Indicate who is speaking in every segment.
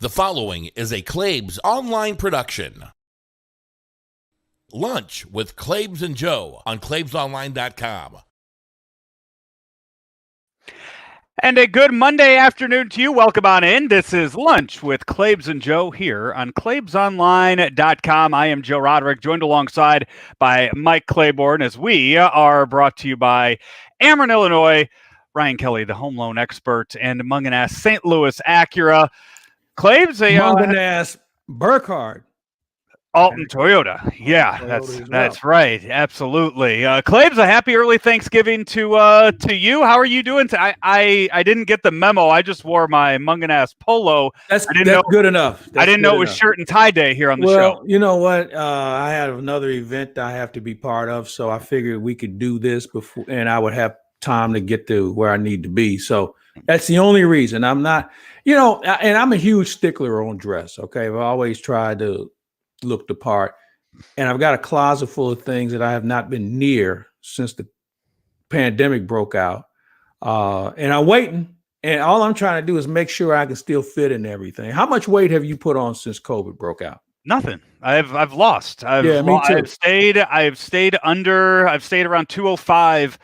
Speaker 1: The following is a Claibs online production. Lunch with Claibs and Joe on claibsonline.com.
Speaker 2: And a good Monday afternoon to you. Welcome on in. This is Lunch with Claibs and Joe here on claibsonline.com. I am Joe Roderick, joined alongside by Mike Claiborne, as we are brought to you by Ameren, Illinois, Ryan Kelly, the home loan expert, and Munganass St. Louis Acura. Claibs,
Speaker 3: Munganass Burkhardt.
Speaker 2: Alton Toyota. Yeah, that's right. Absolutely. Claibs, a happy early Thanksgiving to you. How are you doing? I didn't get the memo. I just wore my Munganass polo.
Speaker 3: That's good enough.
Speaker 2: I didn't know it was shirt and tie day here on the show.
Speaker 3: Well, you know what? I had another event I have to be part of, so I figured we could do this before, and I would have time to get to where I need to be. So that's the only reason. I'm not, and I'm a huge stickler on dress. Okay, I've always tried to look the part, and I've got a closet full of things that I have not been near since the pandemic broke out, and I'm waiting, and all I'm trying to do is make sure I can still fit in everything. How much weight have you put on since COVID broke out?
Speaker 2: Nothing. I've lost.
Speaker 3: Me too.
Speaker 2: I've stayed around 205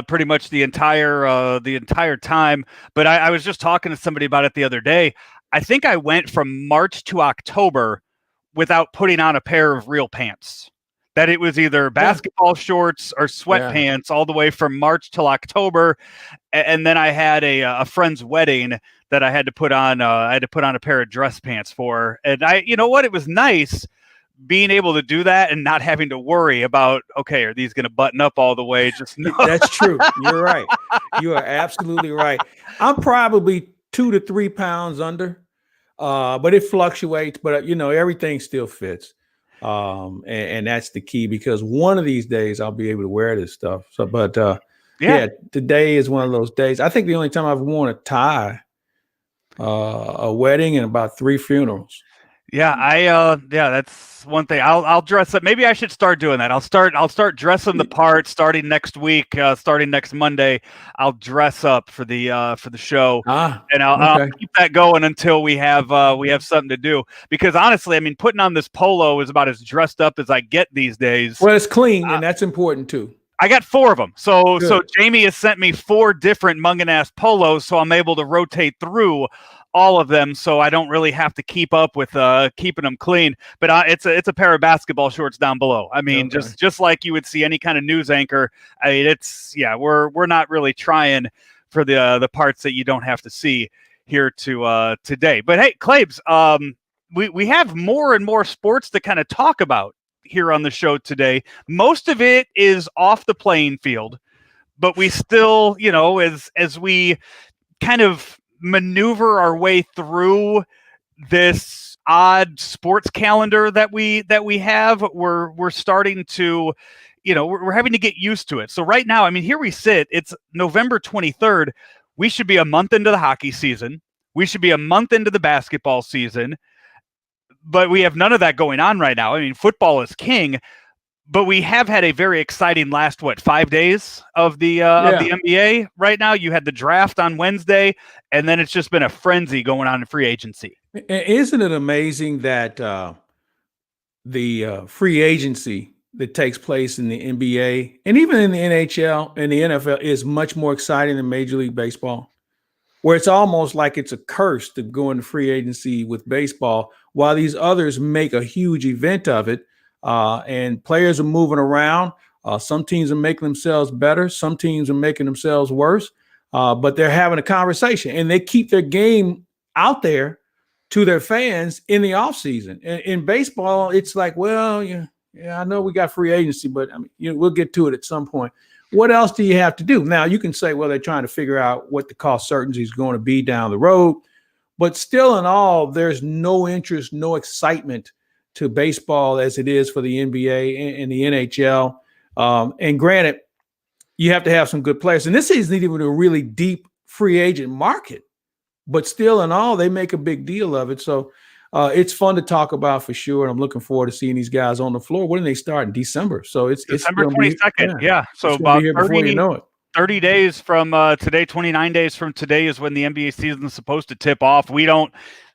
Speaker 2: pretty much the entire time. But I was just talking to somebody about it the other day. I think I went from March to October without putting on a pair of real pants. That it was either basketball shorts or sweatpants all the way from March till October. And then I had a friend's wedding that I had to put on. I had to put on a pair of dress pants for. And it was nice being able to do that and not having to worry about, okay, are these going to button up all the way?
Speaker 3: That's true. You're right. You are absolutely right. I'm probably 2 to 3 pounds under. But it fluctuates, but everything still fits. And that's the key, because one of these days I'll be able to wear this stuff. So, but today is one of those days. I think the only time I've worn a tie, a wedding and about 3 funerals.
Speaker 2: Yeah, that's one thing. I'll dress up. Maybe I should start doing that. I'll start dressing the part starting next week, starting next Monday. I'll dress up for the show, and I'll keep that going until we have something to do. Because honestly, I mean, putting on this polo is about as dressed up as I get these days.
Speaker 3: Well, it's clean, and that's important too.
Speaker 2: I got 4 of them. So Jamie has sent me 4 different Munganass polos, so I'm able to rotate through all of them, so I don't really have to keep up with keeping them clean. But it's a pair of basketball shorts down below. I mean, just like you would see any kind of news anchor. I mean, we're not really trying for the parts that you don't have to see here today. But hey, Claibs, we have more and more sports to kind of talk about here on the show today. Most of it is off the playing field, but we still, as we kind of maneuver our way through this odd sports calendar that we have, we're starting to, we're having to get used to it. So right now, I mean, here we sit, it's November 23rd. We should be a month into the hockey season. We should be a month into the basketball season, but we have none of that going on right now. I mean, football is king, but we have had a very exciting last 5 days of the NBA right now. You had the draft on Wednesday, and then it's just been a frenzy going on in free agency.
Speaker 3: Isn't it amazing that the free agency that takes place in the NBA and even in the NHL and the NFL is much more exciting than Major League Baseball, where it's almost like it's a curse to go into free agency with baseball, while these others make a huge event of it. And players are moving around. Some teams are making themselves better. Some teams are making themselves worse. But they're having a conversation, and they keep their game out there to their fans in the offseason. In baseball, it's like, well, I know we got free agency, but I mean, we'll get to it at some point. What else do you have to do? Now, you can say, well, they're trying to figure out what the cost certainty is going to be down the road. But still in all, there's no interest, no excitement to baseball as it is for the NBA and the NHL. And granted, you have to have some good players. And this isn't even a really deep free agent market, but still in all, they make a big deal of it. So it's fun to talk about for sure. And I'm looking forward to seeing these guys on the floor. When do they start? In December. So it's
Speaker 2: December 22nd. Yeah. So about 30 days from today, 29 days from today is when the NBA season is supposed to tip off. We don't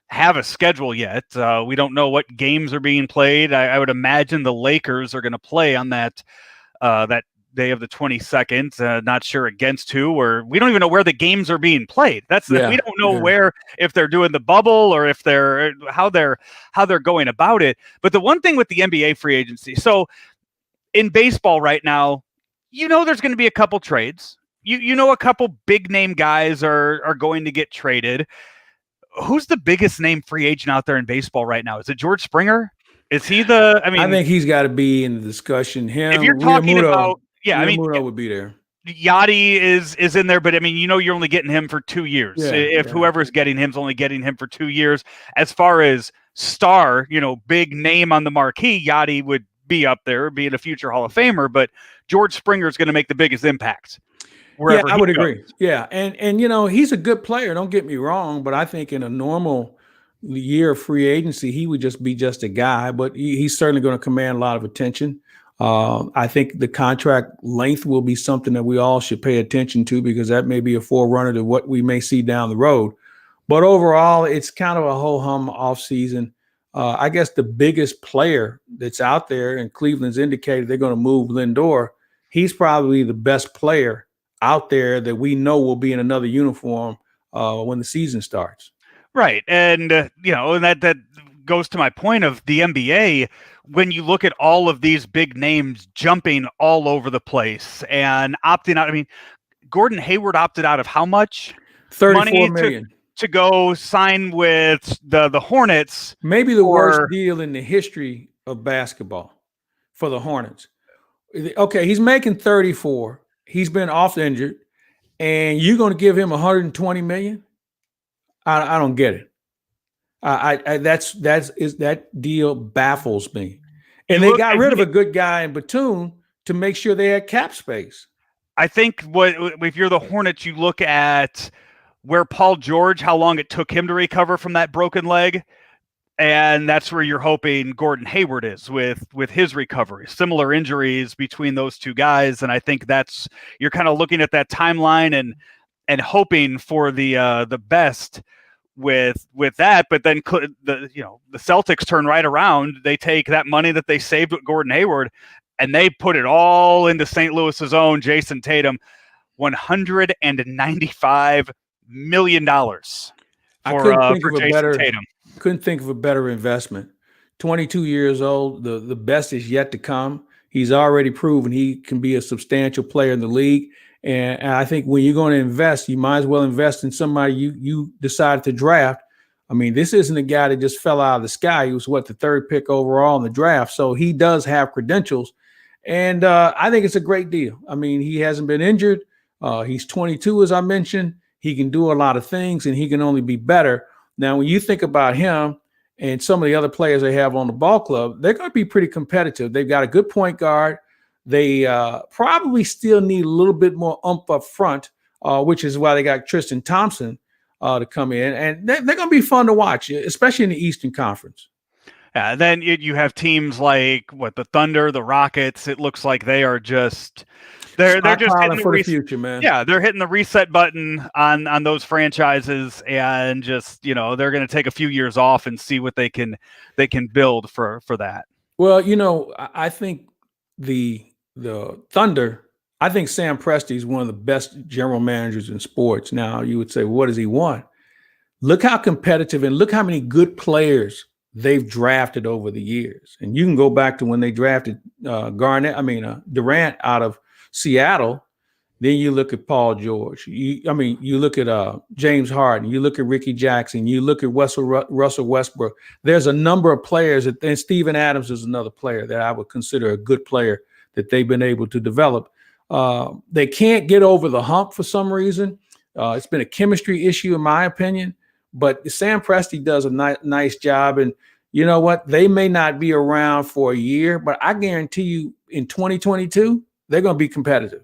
Speaker 2: have a schedule yet. We don't know what games are being played. I would imagine the Lakers are going to play on that day of the 22nd. Not sure against who, or we don't even know where the games are being played. We don't know where, if they're doing the bubble or if they're how they're going about it. But the one thing with the NBA free agency, so in baseball right now, there's going to be a couple trades. A couple big name guys are going to get traded. Who's the biggest name free agent out there in baseball right now? Is it George Springer? Is he I
Speaker 3: think he's got to be in the discussion.
Speaker 2: If you're talking about,
Speaker 3: Realmuto would be there.
Speaker 2: Yachty is in there, but you're only getting him for 2 years. Whoever's getting him's only getting him for 2 years. As far as star, big name on the marquee, Yachty would be up there, being a future Hall of Famer, but George Springer is going to make the biggest impact.
Speaker 3: I would agree. Yeah, and he's a good player. Don't get me wrong, but I think in a normal year of free agency, he would just be a guy. But he's certainly going to command a lot of attention. I think the contract length will be something that we all should pay attention to, because that may be a forerunner to what we may see down the road. But overall, it's kind of a ho-hum offseason. I guess the biggest player that's out there, and Cleveland's indicated they're going to move Lindor. He's probably the best player out there that we know will be in another uniform when the season starts.
Speaker 2: Right. And, and that goes to my point of the NBA. When you look at all of these big names jumping all over the place and opting out, Gordon Hayward opted out of how much?
Speaker 3: $34 million.
Speaker 2: To go sign with the Hornets.
Speaker 3: Maybe the worst deal in the history of basketball for the Hornets. Okay, he's making 34. He's been off injured, and you're going to give him $120 million? I don't get it. That deal baffles me. And they got rid of a good guy in Batum to make sure they had cap space.
Speaker 2: I think if you're the Hornets, you look at where Paul George, how long it took him to recover from that broken leg. And that's where you're hoping Gordon Hayward is with his recovery. Similar injuries between those two guys. And I think you're kind of looking at that timeline and hoping for the best with that. But then the Celtics turn right around. They take that money that they saved with Gordon Hayward and they put it all into St. Louis's own Jason Tatum. $195 million for Jason Tatum.
Speaker 3: Couldn't think of a better investment. 22 years old, the best is yet to come. He's already proven he can be a substantial player in the league. And I think when you're going to invest, you might as well invest in somebody you decided to draft. This isn't a guy that just fell out of the sky. He was the third pick overall in the draft. So he does have credentials. And I think it's a great deal. He hasn't been injured. He's 22, as I mentioned. He can do a lot of things, and he can only be better. Now, when you think about him and some of the other players they have on the ball club, they're going to be pretty competitive. They've got a good point guard. They probably still need a little bit more up front, which is why they got Tristan Thompson to come in. And they're going to be fun to watch, especially in the Eastern Conference.
Speaker 2: Then you have teams like the Thunder, the Rockets. It looks like they are just they're just hitting
Speaker 3: for the future, man.
Speaker 2: Yeah, they're hitting the reset button on those franchises, and just they're going to take a few years off and see what they can build for that.
Speaker 3: Well, I think the Thunder. I think Sam Presti is one of the best general managers in sports. Now you would say, what does he want? Look how competitive and look how many good players they've drafted over the years. And you can go back to when they drafted Durant out of Seattle. Then you look at Paul George. You look at James Harden. You look at Ricky Jackson. You look at Russell Westbrook. There's a number of players, and Steven Adams is another player that I would consider a good player that they've been able to develop. They can't get over the hump for some reason. It's been a chemistry issue, in my opinion. But Sam Presti does a nice job. And you know what? They may not be around for a year, but I guarantee you in 2022, they're going to be competitive.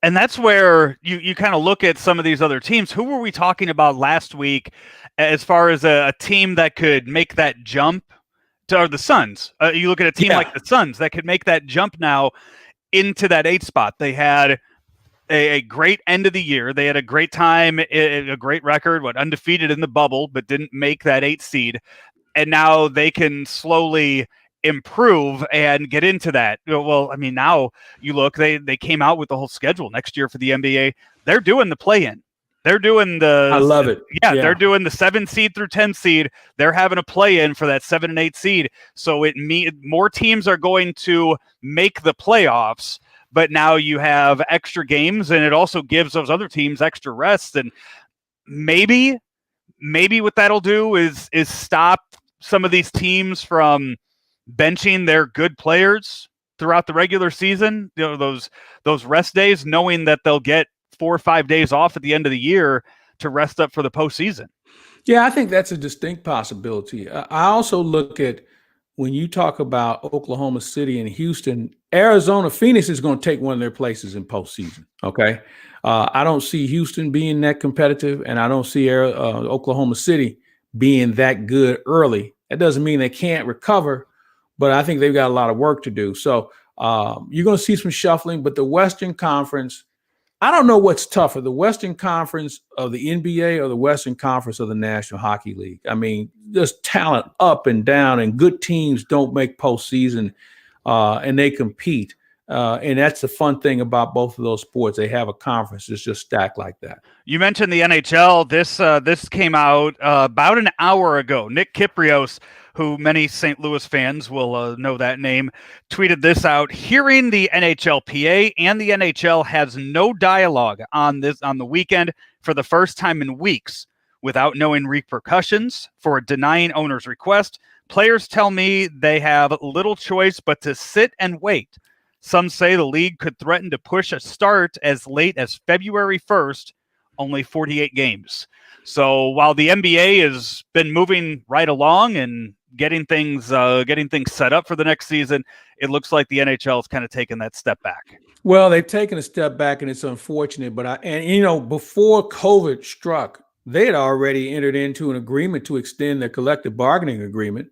Speaker 2: And that's where you kind of look at some of these other teams. Who were we talking about last week as far as a team that could make that jump? Or the Suns. You look at a team like the Suns that could make that jump now into that 8 spot. They had a great end of the year. They had a great time, a great record, undefeated in the bubble, but didn't make that 8 seed. And now they can slowly improve and get into that. Well, I mean, now you look, they came out with the whole schedule next year for the NBA. They're doing the play-in. They're doing
Speaker 3: I love it.
Speaker 2: Yeah, they're doing the 7 seed through 10 seed. They're having a play-in for that 7 and 8 seed. So more teams are going to make the playoffs, but now you have extra games, and it also gives those other teams extra rest. And maybe what that'll do is stop some of these teams from benching their good players throughout the regular season. You know, those rest days, knowing that they'll get 4 or 5 days off at the end of the year to rest up for the postseason.
Speaker 3: Yeah, I think that's a distinct possibility. I also look at, when you talk about Oklahoma City and Houston, Arizona, Phoenix is going to take one of their places in postseason. Okay. I don't see Houston being that competitive, and I don't see Oklahoma City being that good early. That doesn't mean they can't recover, but I think they've got a lot of work to do. So you're going to see some shuffling, but the Western Conference, I don't know what's tougher, the Western Conference of the NBA or the Western Conference of the National Hockey League. I mean, there's talent up and down, and good teams don't make postseason, and they compete. And that's the fun thing about both of those sports. They have a conference that's just stacked like that.
Speaker 2: You mentioned the NHL. This came out about an hour ago. Nick Kyprios, who many St. Louis fans will know that name, tweeted this out. Hearing the NHLPA and the NHL has no dialogue on the weekend for the first time in weeks without knowing repercussions for denying owners' request. Players tell me they have little choice but to sit and wait. Some say the league could threaten to push a start as late as February 1st, only 48 games. So while the NBA has been moving right along and getting things set up for the next season, it looks like the NHL is kind of taking that step back.
Speaker 3: Well, they've taken a step back, and it's unfortunate. But before COVID struck, they had already entered into an agreement to extend their collective bargaining agreement.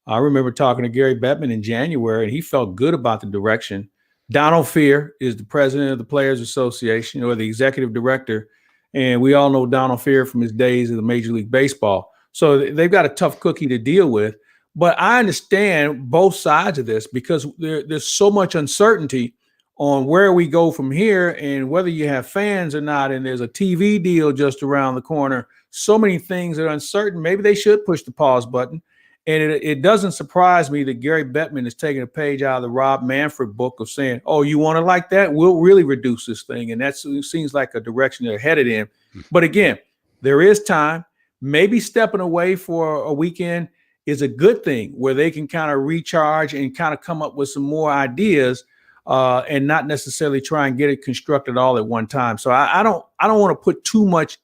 Speaker 3: I remember talking to Gary Bettman in January, and he felt good about the direction. Donald Fear is the president of the Players Association, or the executive director, and we all know Donald Fear from his days in the Major League Baseball. So they've got a tough cookie to deal with. But I understand both sides of this, because there's so much uncertainty on where we go from here and whether you have fans or not. And there's a TV deal just around the corner. So many things are uncertain. Maybe they should push the pause button. And it doesn't surprise me that Gary Bettman is taking a page out of the Rob Manfred book of saying, oh, you want it like that? We'll really reduce this thing. And that seems like a direction they're headed in. But again, there is time. Maybe stepping away for a weekend is a good thing, where they can kind of recharge and kind of come up with some more ideas, and not necessarily try and get it constructed all at one time. So I don't want to put too much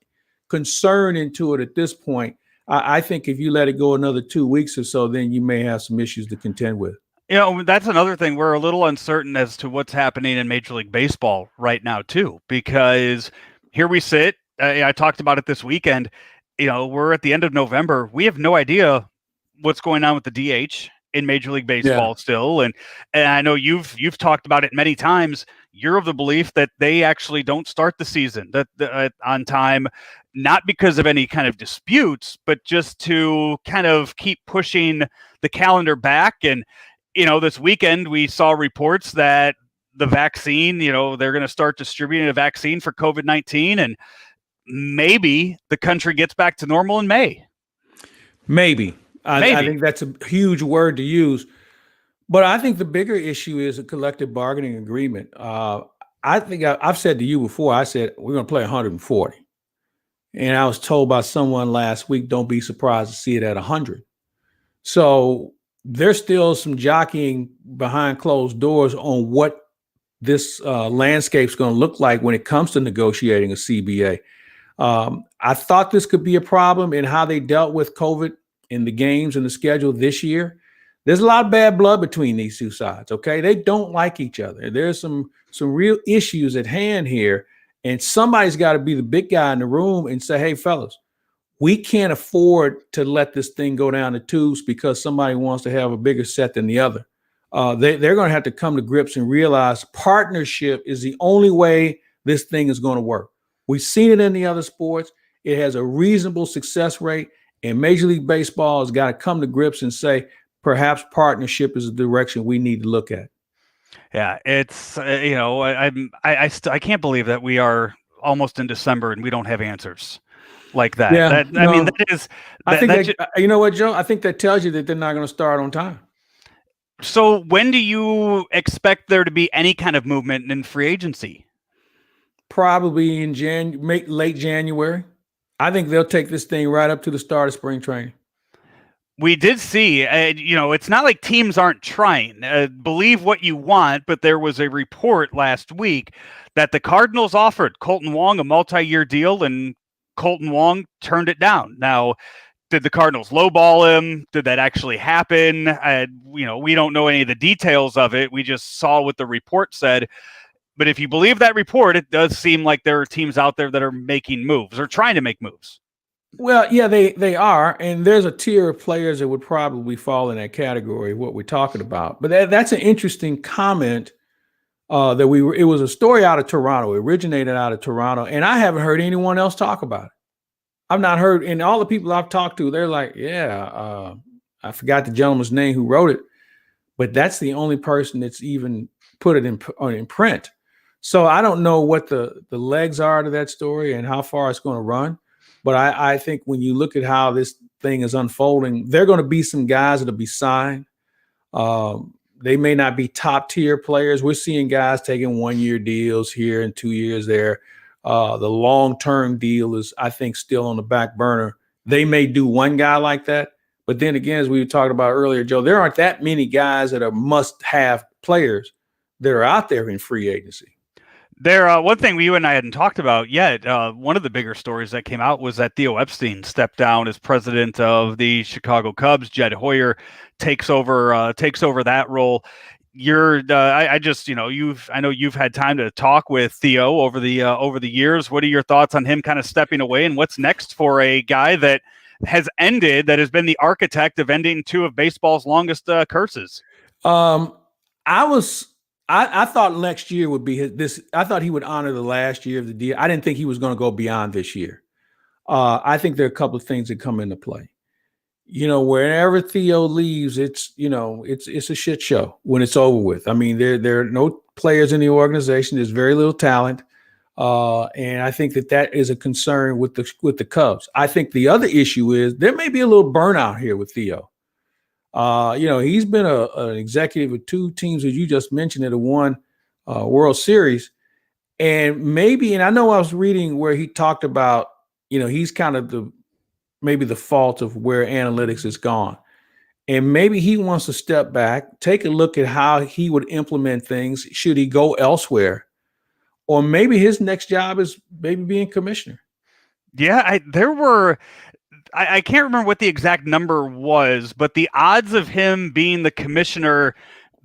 Speaker 3: concern into it at this point. I think if you let it go another 2 weeks or so, then you may have some issues to contend with.
Speaker 2: You know, that's another thing. We're a little uncertain as to what's happening in Major League Baseball right now, too, because here we sit. I talked about it this weekend. You know, we're at the end of November. We have no idea what's going on with the DH in Major League Baseball still. And I know you've talked about it many times. You're of the belief that they actually don't start the season on time, not because of any kind of disputes, but just to kind of keep pushing the calendar back. And, you know, this weekend we saw reports that the vaccine, you know, they're going to start distributing a vaccine for COVID-19, and maybe the country gets back to normal in May.
Speaker 3: Maybe. I think that's a huge word to use. But I think the bigger issue is a collective bargaining agreement. I think I've said to you before, I said, we're going to play 140. And I was told by someone last week, don't be surprised to see it at 100. So there's still some jockeying behind closed doors on what this landscape's going to look like when it comes to negotiating a CBA. I thought this could be a problem in how they dealt with COVID in the games and the schedule this year. There's a lot of bad blood between these two sides, okay? They don't like each other. There's some real issues at hand here, and somebody's got to be the big guy in the room and say, hey, fellas, we can't afford to let this thing go down the tubes because somebody wants to have a bigger set than the other. They're going to have to come to grips and realize partnership is the only way this thing is going to work. We've seen it in the other sports. It has a reasonable success rate, and Major League Baseball has got to come to grips and say, perhaps partnership is the direction we need to look at.
Speaker 2: Yeah, it's I can't believe that we are almost in December and we don't have answers like that.
Speaker 3: Yeah,
Speaker 2: I think
Speaker 3: you know what, Joe? I think that tells you that they're not going to start on time.
Speaker 2: So when do you expect there to be any kind of movement in free agency?
Speaker 3: Probably in late January. I think they'll take this thing right up to the start of spring training.
Speaker 2: We did see, it's not like teams aren't trying. Believe what you want, but there was a report last week that the Cardinals offered Colton Wong a multi-year deal, and Colton Wong turned it down. Now, did the Cardinals lowball him? Did that actually happen? We don't know any of the details of it. We just saw what the report said. But if you believe that report, it does seem like there are teams out there that are making moves or trying to make moves.
Speaker 3: Well, yeah, they are, and there's a tier of players that would probably fall in that category, what we're talking about. But that's an interesting comment it was a story out of Toronto. It originated out of Toronto, and I haven't heard anyone else talk about it. I've not heard, and all the people I've talked to, they're like, I forgot the gentleman's name who wrote it, but that's the only person that's even put it in print. So I don't know what the legs are to that story and how far it's going to run. But I think when you look at how this thing is unfolding, there are going to be some guys that'll be signed. They may not be top tier players. We're seeing guys taking 1-year deals here and 2 years there. The long-term deal is, I think, still on the back burner. They may do one guy like that. But then again, as we were talking about earlier, Joe, there aren't that many guys that are must-have players that are out there in free agency.
Speaker 2: One thing you and I hadn't talked about yet, one of the bigger stories that came out was that Theo Epstein stepped down as president of the Chicago Cubs. Jed Hoyer takes over that role. I know you've had time to talk with Theo over the years. What are your thoughts on him kind of stepping away, and what's next for a guy that has been the architect of ending two of baseball's longest curses?
Speaker 3: I thought next year would be I thought he would honor the last year of the deal. I didn't think he was going to go beyond this year. I think there are a couple of things that come into play. Wherever Theo leaves, it's a shit show when it's over with. I mean, there are no players in the organization. There's very little talent. And I think that is a concern with the Cubs. I think the other issue is there may be a little burnout here with Theo. He's been an executive with two teams, as you just mentioned, that have won World Series. And I know I was reading where he talked about, he's kind of maybe the fault of where analytics has gone. And maybe he wants to step back, take a look at how he would implement things. Should he go elsewhere? Or maybe his next job is maybe being commissioner.
Speaker 2: Yeah, I can't remember what the exact number was, but the odds of him being the commissioner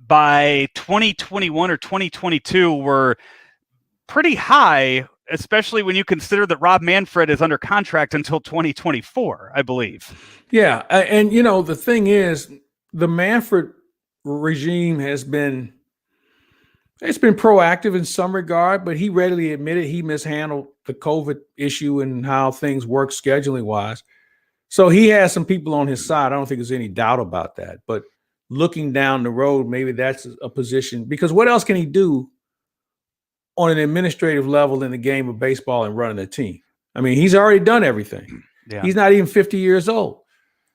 Speaker 2: by 2021 or 2022 were pretty high, especially when you consider that Rob Manfred is under contract until 2024, I believe.
Speaker 3: Yeah. And, the thing is, the Manfred regime it's been proactive in some regard, but he readily admitted he mishandled the COVID issue and how things work scheduling wise. So he has some people on his side. I don't think there's any doubt about that. But looking down the road, maybe that's a position, because what else can he do on an administrative level in the game of baseball and running a team? I mean, he's already done everything. Yeah. He's not even 50 years old.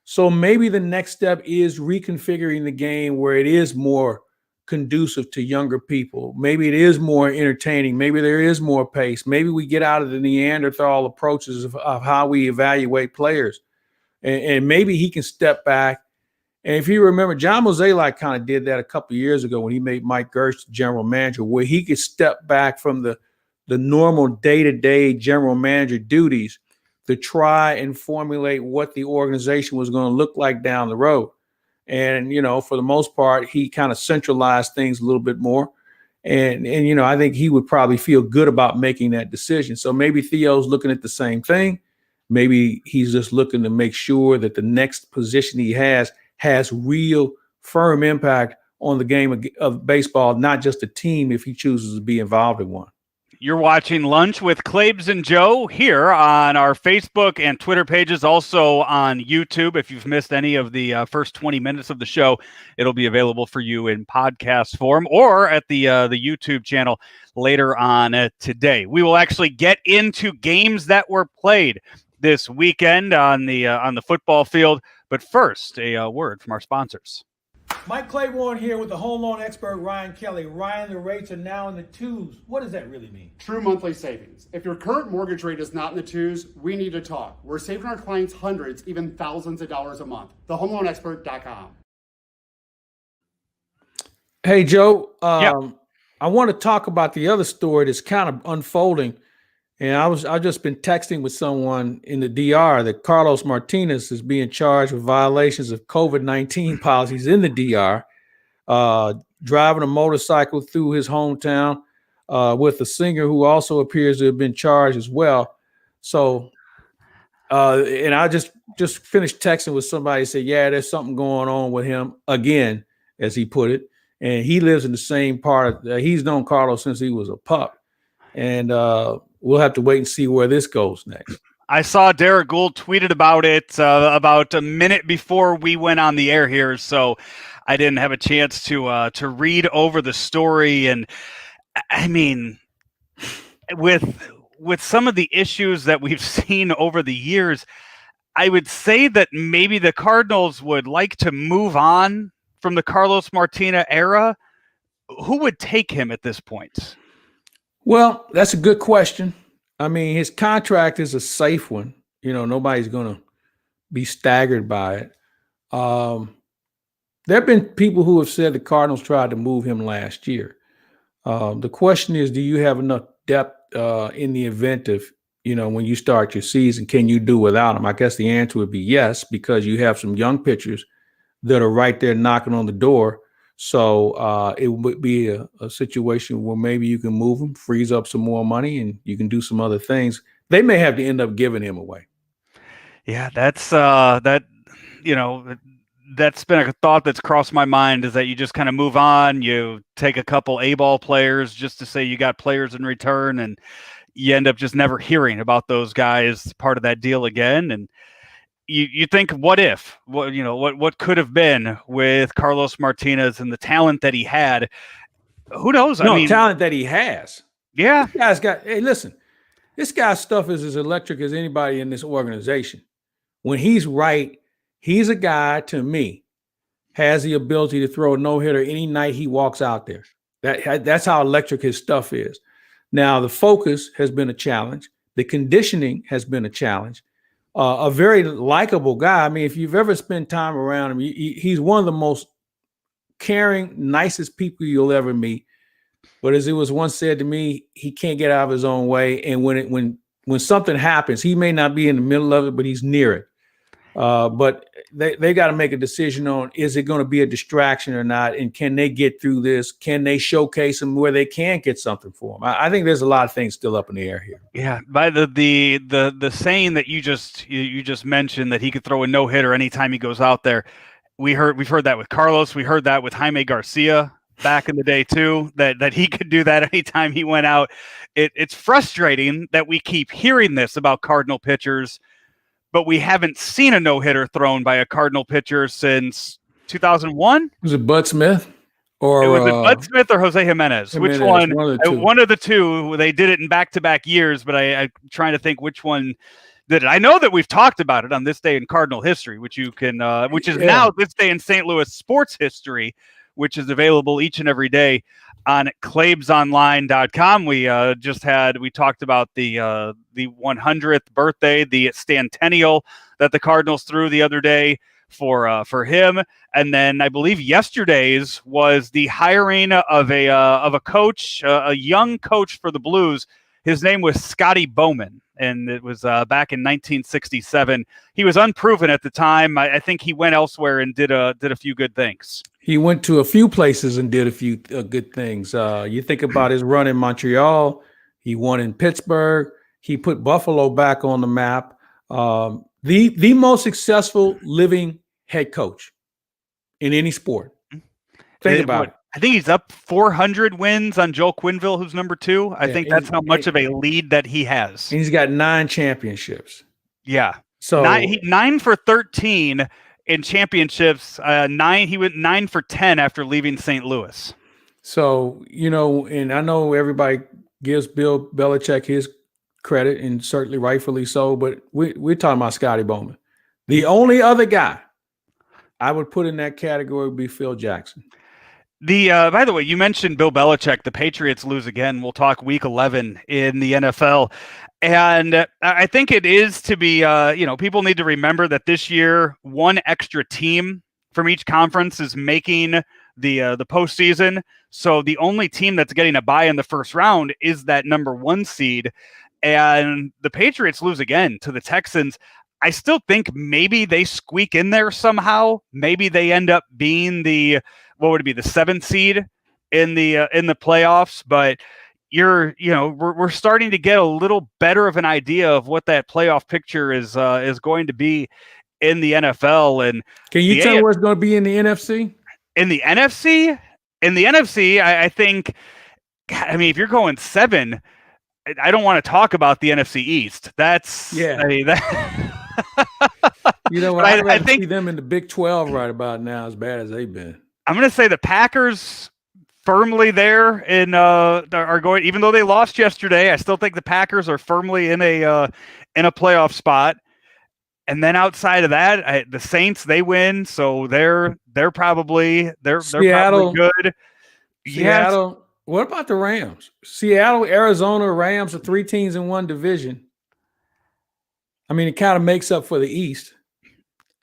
Speaker 3: So maybe the next step is reconfiguring the game where it is more conducive to younger people. Maybe it is more entertaining. Maybe there is more pace. Maybe we get out of the Neanderthal approaches of how we evaluate players. And maybe he can step back. And if you remember, John Mozeliak kind of did that a couple of years ago when he made Mike Gersh general manager, where he could step back from the normal day-to-day general manager duties to try and formulate what the organization was going to look like down the road. And, for the most part, he kind of centralized things a little bit more. And I think he would probably feel good about making that decision. So maybe Theo's looking at the same thing. Maybe he's just looking to make sure that the next position he has real firm impact on the game of baseball, not just a team if he chooses to be involved in one.
Speaker 2: You're watching Lunch with Claibs and Joe here on our Facebook and Twitter pages, also on YouTube. If you've missed any of the first 20 minutes of the show, it'll be available for you in podcast form or at the YouTube channel later on today. We will actually get into games that were played this weekend on the football field. But first, a word from our sponsors.
Speaker 3: Mike Claiborne here with the home loan expert Ryan Kelly. Ryan, the rates are now in the twos. What does that really mean?
Speaker 4: True monthly savings. If your current mortgage rate is not in the twos, we need to talk. We're saving our clients hundreds, even thousands of dollars a month. TheHomeLoanExpert.com.
Speaker 3: Hey, Joe. I want to talk about the other story that's kind of unfolding. And I've just been texting with someone in the DR that Carlos Martinez is being charged with violations of COVID-19 policies in the DR, driving a motorcycle through his hometown with a singer who also appears to have been charged as well. So, and I just finished texting with somebody, said, yeah, there's something going on with him again, as he put it. And he lives in the same part. He's known Carlos since he was a pup. And we'll have to wait and see where this goes next.
Speaker 2: I saw Derek Gould tweeted about it about a minute before we went on the air here, so I didn't have a chance to read over the story. And I mean, with some of the issues that we've seen over the years, I would say that maybe the Cardinals would like to move on from the Carlos Martinez era. Who would take him at this point?
Speaker 3: Well, that's a good question. I mean, his contract is a safe one. You know, nobody's going to be staggered by it. There have been people who have said the Cardinals tried to move him last year. The question is, do you have enough depth in the event of, you know, when you start your season, can you do without him? I guess the answer would be yes, because you have some young pitchers that are right there knocking on the door. So it would be a situation where maybe you can move him, freeze up some more money, and you can do some other things. They may have to end up giving him away.
Speaker 2: Yeah, that's that's been a thought that's crossed my mind, is that you just kind of move on. You take a couple A-ball players just to say you got players in return, and you end up just never hearing about those guys part of that deal again. And you think, what if? What could have been with Carlos Martinez and the talent that he had? Who knows?
Speaker 3: Talent that he has.
Speaker 2: Yeah.
Speaker 3: This guy's got, hey, listen, this guy's stuff is as electric as anybody in this organization. When he's right, he's a guy, to me, has the ability to throw a no-hitter any night he walks out there. That's how electric his stuff is. Now, the focus has been a challenge. The conditioning has been a challenge. A very likable guy. I mean, if you've ever spent time around him, he's one of the most caring, nicest people you'll ever meet. But as it was once said to me, he can't get out of his own way. And when something happens, he may not be in the middle of it, but he's near it. But they got to make a decision on, is it going to be a distraction or not? And can they get through this? Can they showcase him where they can get something for him? I think there's a lot of things still up in the air here.
Speaker 2: Yeah. By the saying that you just mentioned, that he could throw a no-hitter anytime he goes out there. We've heard that with Carlos. We heard that with Jaime Garcia back in the day too, that he could do that anytime he went out. It's frustrating that we keep hearing this about Cardinal pitchers, but we haven't seen a no-hitter thrown by a Cardinal pitcher since 2001.
Speaker 3: Was it Bud Smith? Or
Speaker 2: it was Bud Smith or Jose Jimenez? Which one? One of the two. They did it in back-to-back years, but I'm trying to think which one did it. I know that we've talked about it on This Day in Cardinal History, which you can, now This Day in St. Louis Sports History, which is available each and every day on claibsonline.com. We talked about the 100th birthday, the centennial that the Cardinals threw the other day for him. And then I believe yesterday's was the hiring of a coach, a young coach for the Blues. His name was Scotty Bowman, and it was back in 1967. He was unproven at the time. I think he went elsewhere and did a few good things.
Speaker 3: He went to a few places and did a few good things. You think about his run in Montreal. He won in Pittsburgh. He put Buffalo back on the map. The most successful living head coach in any sport. Think about it.
Speaker 2: I think he's up 400 wins on Joel Quenneville, who's number 2. I think that's how much of a lead that he has.
Speaker 3: And he's got 9 championships.
Speaker 2: Yeah.
Speaker 3: So
Speaker 2: 9 for 13 in championships. He went 9 for 10 after leaving St. Louis.
Speaker 3: So, and I know everybody gives Bill Belichick his credit, and certainly rightfully so, but we're talking about Scotty Bowman. The only other guy I would put in that category would be Phil Jackson.
Speaker 2: By the way, you mentioned Bill Belichick. The Patriots lose again. We'll talk Week 11 in the NFL. And I think it is to be, people need to remember that this year, one extra team from each conference is making the postseason. So the only team that's getting a bye in the first round is that number 1 seed. And the Patriots lose again to the Texans. I still think maybe they squeak in there somehow. Maybe they end up being the 7th seed in the playoffs. But we're starting to get a little better of an idea of what that playoff picture is going to be in the NFL. And
Speaker 3: can you tell what's going to be in the NFC?
Speaker 2: In the NFC, I think. If you're going 7, I don't want to talk about the NFC East. That's
Speaker 3: I think see them in the Big 12 right about now, as bad as they've been.
Speaker 2: I'm going to say the Packers firmly there are going, even though they lost yesterday. I still think the Packers are firmly in a playoff spot. And then outside of that, the Saints, they win, so they're probably probably good.
Speaker 3: Seattle.
Speaker 2: Yes.
Speaker 3: What about the Rams? Seattle, Arizona, Rams are 3 teams in one division. It kind of makes up for the East.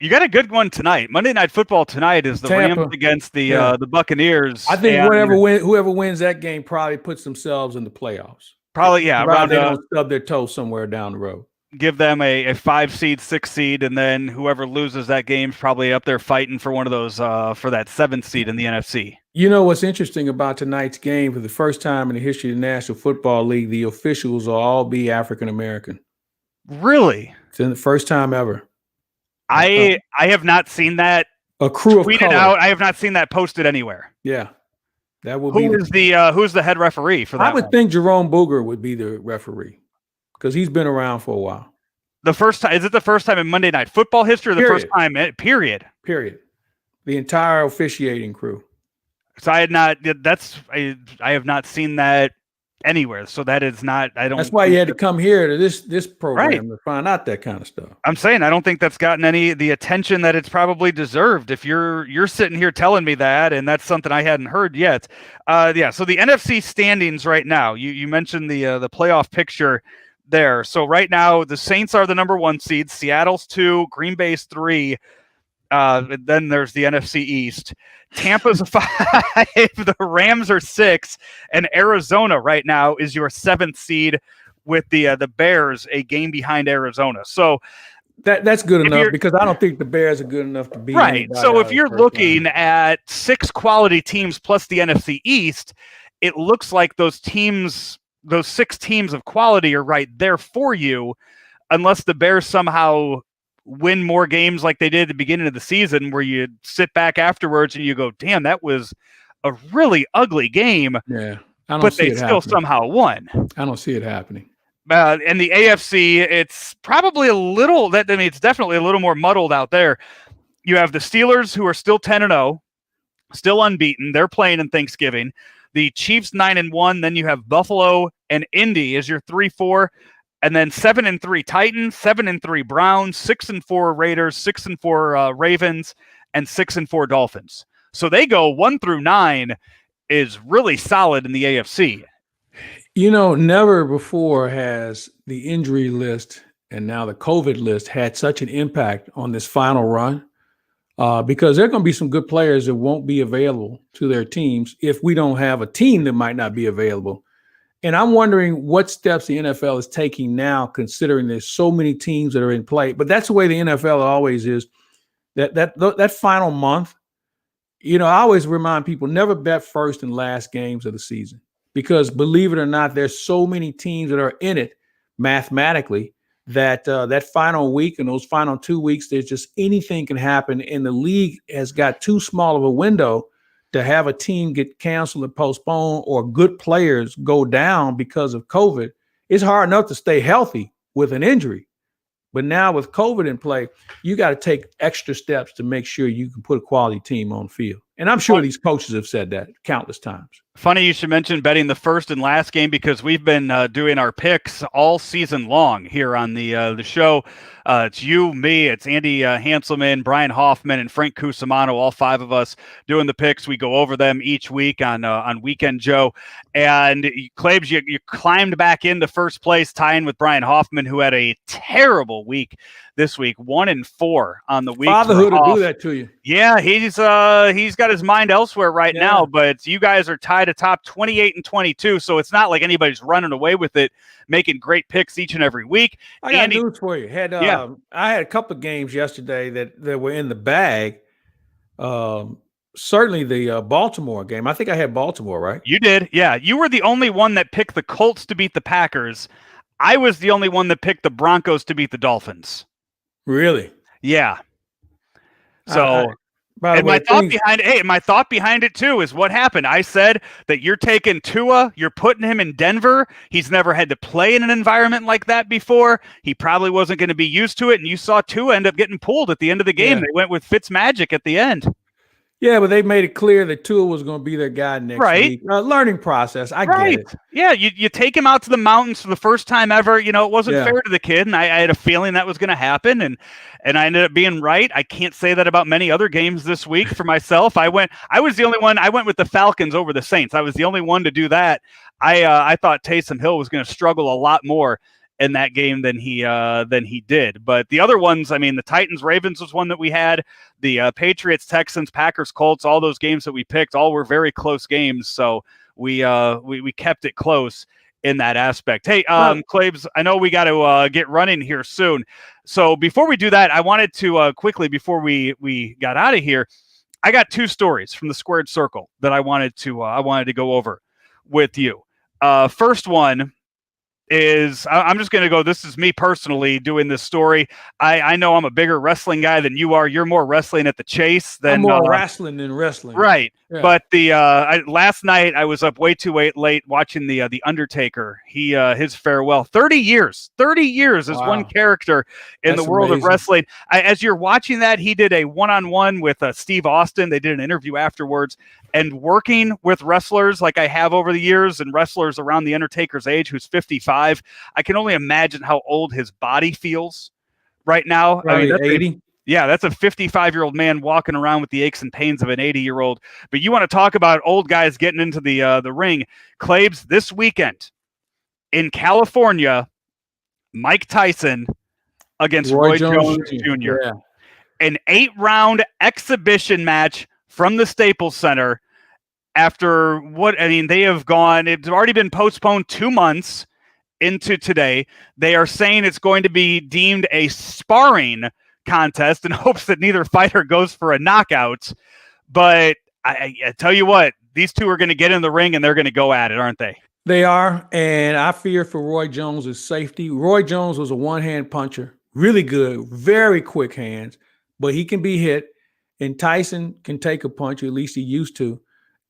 Speaker 2: You got a good one tonight. Monday Night Football tonight is the
Speaker 3: Tampa
Speaker 2: Rams against the Buccaneers.
Speaker 3: I think whoever wins that game probably puts themselves in the playoffs.
Speaker 2: Probably, yeah.
Speaker 3: They don't stub their toe somewhere down the road.
Speaker 2: Give them a 5 seed, 6 seed, and then whoever loses that game is probably up there fighting for one of those for that 7th seed in the NFC.
Speaker 3: You know what's interesting about tonight's game? For the first time in the history of the National Football League, the officials will all be African American.
Speaker 2: Really?
Speaker 3: It's the first time ever.
Speaker 2: I have not seen that.
Speaker 3: A crew of
Speaker 2: tweeted
Speaker 3: color.
Speaker 2: out. I have not seen that posted anywhere.
Speaker 3: Yeah, that will
Speaker 2: who's the head referee for that?
Speaker 3: I would think Jerome Booger would be the referee because he's been around for a while.
Speaker 2: The first time, is it the first time in Monday Night Football history? Or the first time, period.
Speaker 3: The entire officiating crew.
Speaker 2: So I have not seen that anywhere. So that is not.
Speaker 3: That's why you had to come here to this program to find out that kind of stuff.
Speaker 2: I'm saying I don't think that's gotten the attention that it's probably deserved. If you're sitting here telling me that, and that's something I hadn't heard yet. So the NFC standings right now. You mentioned the playoff picture there. So right now the Saints are the number 1 seed. Seattle's 2, Green Bay's 3. Then there's the NFC East. Tampa's 5, the Rams are 6, and Arizona right now is your 7th seed with the Bears a game behind Arizona. So
Speaker 3: that's good enough because I don't think the Bears are good enough to be
Speaker 2: right. So if you're looking at 6 quality teams plus the NFC East, it looks like those 6 teams of quality are right there for you, unless the Bears somehow win more games like they did at the beginning of the season, where you sit back afterwards and you go, damn, that was a really ugly game.
Speaker 3: Yeah.
Speaker 2: But they still somehow won.
Speaker 3: I don't see it happening.
Speaker 2: In the AFC, it's probably it's definitely a little more muddled out there. You have the Steelers, who are still 10-0, still unbeaten. They're playing in Thanksgiving. The Chiefs 9-1. Then you have Buffalo and Indy as your 3-4. And then 7-3 Titans, 7-3 Browns, 6-4 Raiders, 6-4 Ravens, and 6-4 Dolphins. So they go 1 through 9 is really solid in the AFC.
Speaker 3: Never before has the injury list and now the COVID list had such an impact on this final run, because there are going to be some good players that won't be available to their teams if we don't have a team that might not be available. And I'm wondering what steps the NFL is taking now, considering there's so many teams that are in play. But that's the way the NFL always is. That final month, I always remind people, never bet first and last games of the season. Because believe it or not, there's so many teams that are in it mathematically that that final week and those final 2 weeks, there's just anything can happen. And the league has got too small of a window to have a team get canceled or postponed or good players go down because of COVID, it's hard enough to stay healthy with an injury. But now with COVID in play, you got to take extra steps to make sure you can put a quality team on the field. And I'm sure these coaches have said that countless times.
Speaker 2: Funny you should mention betting the first and last game, because we've been doing our picks all season long here on the show. It's you, me, it's Andy Hanselman, Brian Hoffman, and Frank Cusimano, all five of us doing the picks. We go over them each week on Weekend Joe. And Claibs, you climbed back into first place, tying with Brian Hoffman, who had a terrible week this week, 1-4 on the week.
Speaker 3: Fatherhood will do that to you.
Speaker 2: Yeah, he's got his mind elsewhere right now, but you guys are tied atop 28-22, so it's not like anybody's running away with it, making great picks each and every week.
Speaker 3: I got news for you. I had a couple of games yesterday that were in the bag. Certainly the Baltimore game. I think I had Baltimore, right?
Speaker 2: You did, yeah. You were the only one that picked the Colts to beat the Packers. I was the only one that picked the Broncos to beat the Dolphins.
Speaker 3: Really?
Speaker 2: Yeah. So, my thought behind it too is what happened. I said that you're taking Tua, you're putting him in Denver. He's never had to play in an environment like that before. He probably wasn't going to be used to it, and you saw Tua end up getting pulled at the end of the game. Yeah. They went with Fitzmagic at the end.
Speaker 3: Yeah, but they made it clear that Tua was going to be their guy next week. Learning process. I get it.
Speaker 2: Yeah, you take him out to the mountains for the first time ever. You know, it wasn't fair to the kid, and I had a feeling that was going to happen, and I ended up being right. I can't say that about many other games this week for myself. I was the only one. I went with the Falcons over the Saints. I was the only one to do that. I thought Taysom Hill was going to struggle a lot more in that game than he did. But the other ones, I mean, the Titans-Ravens was one that we had. The Patriots, Texans, Packers, Colts, all those games that we picked, all were very close games. So we kept it close in that aspect. Hey, Claibs, I know we got to get running here soon. So before we do that, I wanted to quickly, before we got out of here, I got two stories from the Squared Circle that I wanted to go over with you. First one is, I'm just going to go, this is me personally doing this story. I know I'm a bigger wrestling guy than you are. You're more wrestling at the Chase than
Speaker 3: I'm more wrestling than wrestling.
Speaker 2: Right. Yeah. But last night I was up way too late watching the Undertaker. His farewell. 30 years as one character in the world of wrestling. As you're watching that, he did a one-on-one with Steve Austin. They did an interview afterwards. And working with wrestlers like I have over the years, and wrestlers around the Undertaker's age, who's 55, I can only imagine how old his body feels right now.
Speaker 3: Probably 80.
Speaker 2: That's a 55-year-old man walking around with the aches and pains of an 80-year-old. But you want to talk about old guys getting into the ring. Claibs, this weekend in California, Mike Tyson against Roy Jones Jr.
Speaker 3: Yeah.
Speaker 2: An 8-round exhibition match from the Staples Center. After they have gone, it's already been postponed 2 months into today. They are saying it's going to be deemed a sparring contest in hopes that neither fighter goes for a knockout. But I tell you what, these two are going to get in the ring and they're going to go at it, aren't they?
Speaker 3: They are, and I fear for Roy Jones' safety. Roy Jones was a one-hand puncher, really good, very quick hands, but he can be hit. And Tyson can take a punch, or at least he used to.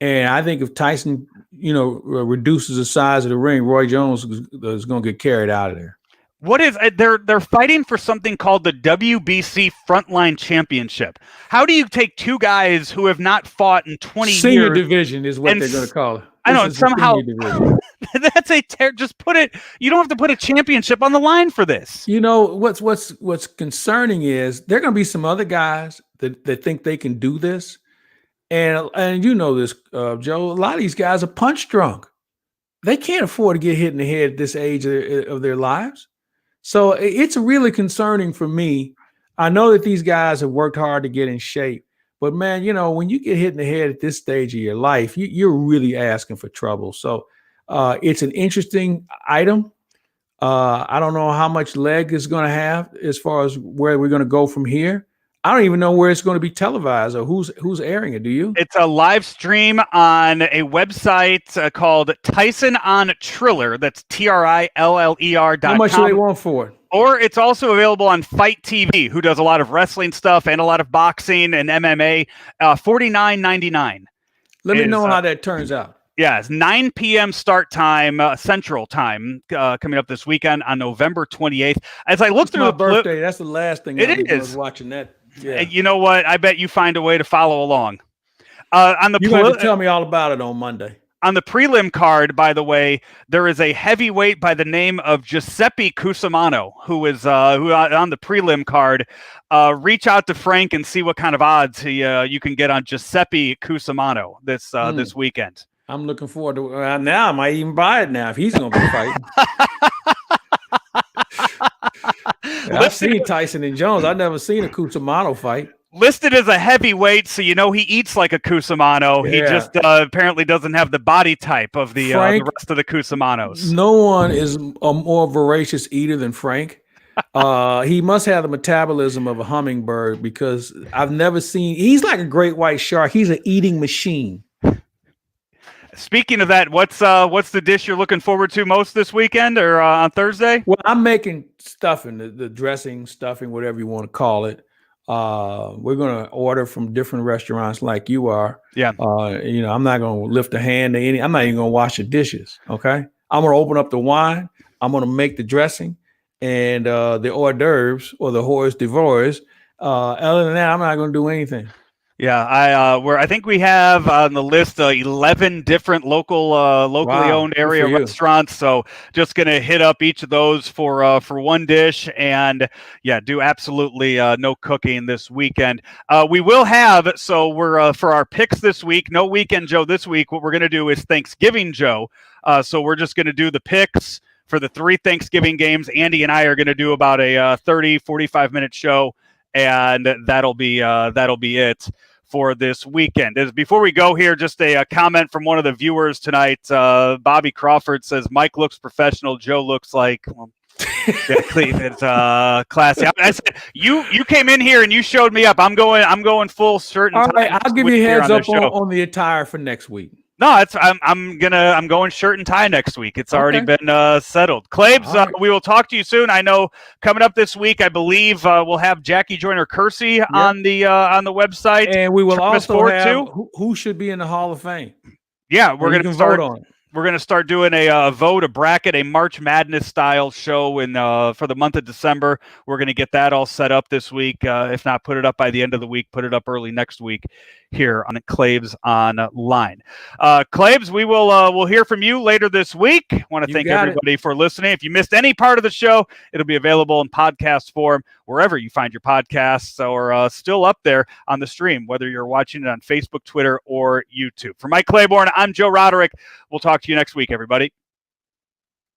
Speaker 3: And I think if Tyson, reduces the size of the ring, Roy Jones is going to get carried out of there.
Speaker 2: What is they're fighting for something called the WBC Frontline Championship. How do you take two guys who have not fought in 20 years?
Speaker 3: Senior division is what they're going to call it.
Speaker 2: I know, somehow that's just put it. You don't have to put a championship on the line for this.
Speaker 3: You know what's concerning is there are going to be some other guys that think they can do this, and you know this, Joe. A lot of these guys are punch drunk. They can't afford to get hit in the head at this age of their lives. So it's really concerning for me. I know that these guys have worked hard to get in shape. But, man, when you get hit in the head at this stage of your life, you're really asking for trouble. So it's an interesting item. I don't know how much leg it's going to have as far as where we're going to go from here. I don't even know where it's going to be televised or who's airing it. Do you?
Speaker 2: It's a live stream on a website called Tyson on Triller. That's TRILLER.com.
Speaker 3: How much do they want for it?
Speaker 2: Or it's also available on Fight TV, who does a lot of wrestling stuff and a lot of boxing and MMA. $49.99
Speaker 3: Let me know how that turns out.
Speaker 2: Yeah, it's 9 p.m. start time, Central Time, coming up this weekend on November 28th. As I look through
Speaker 3: my birthday, that's the last thing
Speaker 2: it
Speaker 3: I'll be doing
Speaker 2: is
Speaker 3: watching that. Yeah.
Speaker 2: And you know what? I bet you find a way to follow along.
Speaker 3: You're going to tell me all about it on Monday.
Speaker 2: On the prelim card, by the way, there is a heavyweight by the name of Giuseppe Cusimano, who is who on the prelim card. Reach out to Frank and see what kind of odds you can get on Giuseppe Cusimano this weekend.
Speaker 3: I'm looking forward to now. I might even buy it now if he's going to be fighting. I've seen Tyson and Jones. I've never seen a Cusimano fight.
Speaker 2: Listed as a heavyweight, so you know he eats like a Cusimano. Yeah. He just apparently doesn't have the body type of the rest of the Cusimanos.
Speaker 3: No one is a more voracious eater than Frank. He must have the metabolism of a hummingbird because I've never seen. He's like a great white shark. He's an eating machine.
Speaker 2: Speaking of that, what's the dish you're looking forward to most this weekend or on Thursday?
Speaker 3: Well, I'm making stuffing, the dressing, stuffing, whatever you want to call it. We're going to order from different restaurants like you are.
Speaker 2: Yeah.
Speaker 3: I'm not going to lift a hand to any. I'm not even going to wash the dishes. Okay. I'm going to open up the wine. I'm going to make the dressing and the hors d'oeuvres or the hors d'oeuvres. Other than that, I'm not going to do anything.
Speaker 2: Yeah, I think we have on the list 11 different locally owned area restaurants. So just gonna hit up each of those for one dish, and yeah, do absolutely no cooking this weekend. We will have we're for our picks this week. No Weekend Joe this week. What we're gonna do is Thanksgiving Joe. So we're just gonna do the picks for the 3 Thanksgiving games. Andy and I are gonna do about a 30-45 minute show, and that'll be it for this weekend. Before we go here, just a comment from one of the viewers tonight. Bobby Crawford says, Mike looks professional. Joe looks like, it's classy. I said, you came in here and you showed me up. I'm going full shirt and tie.
Speaker 3: All right, I'll give you a heads up on the attire for next week.
Speaker 2: No, I'm going shirt and tie next week. It's already been settled. Claibs, right. We will talk to you soon. I know coming up this week, I believe we'll have Jackie Joyner-Kersee on the website,
Speaker 3: and we will also have who should be in the Hall of Fame.
Speaker 2: Yeah, we're going to
Speaker 3: vote on it.
Speaker 2: We're going to start doing a vote, a bracket, a March Madness style show for the month of December. We're going to get that all set up this week. If not, put it up by the end of the week. Put it up early next week here on Claibs Online. Claibs, we'll hear from you later this week. I want to thank everybody for listening. If you missed any part of the show, it'll be available in podcast form wherever you find your podcasts, or still up there on the stream, whether you're watching it on Facebook, Twitter, or YouTube. For Mike Claiborne, I'm Joe Roderick. We'll talk to you next week, everybody.